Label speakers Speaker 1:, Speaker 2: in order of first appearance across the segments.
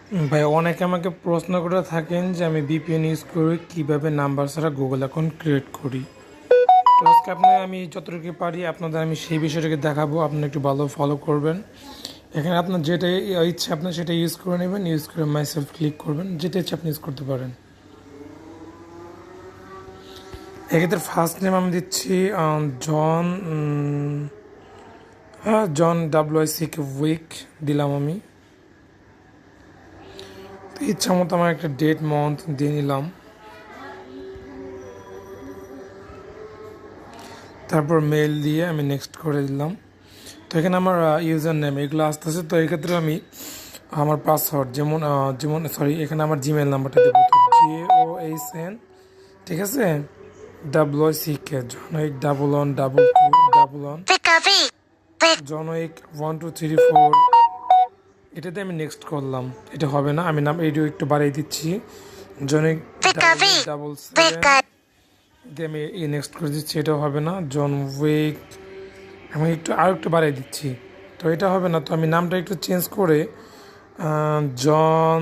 Speaker 1: ভাই অনেকে আমাকে প্রশ্ন করে থাকেন যে আমি ভিপিএন ইউজ করে কীভাবে নাম্বার ছাড়া গুগল অ্যাকাউন্ট ক্রিয়েট করি। তো আজকে আমি যতটুকু পারি আপনাদের আমি সেই বিষয়টাকে দেখাবো, আপনারা একটু ভালো ফলো করবেন। এখানে আপনার যেটা ইচ্ছে আপনার সেটা ইউজ করে নেবেন, ইউজ করে মাইসেলফ ক্লিক করবেন, যেটা ইচ্ছে আপনি ইউজ করতে পারেন। এক্ষেত্রে ফার্স্ট নেম আমি দিচ্ছি জন, হ্যাঁ জন WICK উইক দিলাম আমি। তো ইচ্ছা মতো আমার একটা ডেট মান্থ দিয়ে নিলাম। তারপর মেল দিয়ে আমি নেক্সট করে দিলাম। তো এখানে আমার ইউজার নেম এগুলো আসতেছে। তো এক্ষেত্রে আমি আমার পাসওয়ার্ড যেমন সরি এখানে আমার জিমেল নাম্বারটা দেবো, তো JOHN, ঠিক আছে, WICK জনৈক 1112 জনৈক 1234, এটাতে আমি নেক্সট করলাম। এটা হবে না, আমি নাম এইটিও একটু বাড়িয়ে দিচ্ছি, জনৈক 777 দিয়ে আমি নেক্সট করে দিচ্ছি, এটাও হবে না। জন উইক আমি আরও একটু বাড়িয়ে দিচ্ছি, তো এটা হবে না। তো আমি নামটা একটু চেঞ্জ করে জন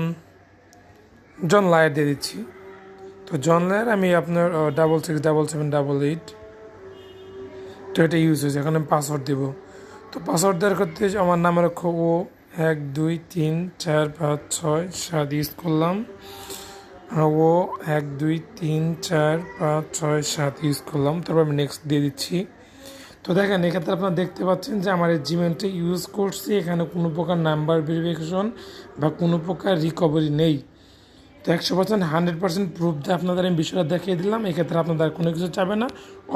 Speaker 1: জন লায়ার দিয়ে দিচ্ছি। তো জন লায়ার আমি আপনার 667788, তো এটা ইউজ হয়েছে। এখন আমি পাসওয়ার্ড দেবো। তো পাসওয়ার্ড দেওয়ার ক্ষেত্রে আমার নামের অক্ষর ও 1 2 3 4 5 6 7 ইউজ করলাম। ও 1 2 3 4 5 6 7 ইউজ করলাম। তারপর আমি নেক্সট দিয়ে দিচ্ছি। তো দেখেন এক্ষেত্রে আপনারা দেখতে পাচ্ছেন যে আমার এই জিমেলটা ইউজ করছি, এখানে কোনো প্রকার নাম্বার ভেরিফিকেশন বা কোনো প্রকার রিকভারি নেই। তো 100% 100% প্রুফ দিয়ে আপনাদের আমি বিষয়টা দেখিয়ে দিলাম। এক্ষেত্রে আপনাদের কোনো কিছু চাবে না,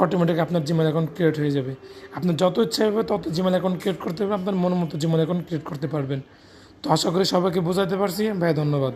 Speaker 1: অটোমেটিক আপনার জিমেল অ্যাকাউন্ট ক্রিয়েট হয়ে যাবে। আপনার যত ইচ্ছা হবে তত জিমেল অ্যাকাউন্ট ক্রিয়েট করতে পারবেন, আপনার মন মতো জিমেল অ্যাকাউন্ট ক্রিয়েট করতে পারবেন। তো আশা করি সবাইকে বোঝাতে পারছি ভাই, ধন্যবাদ।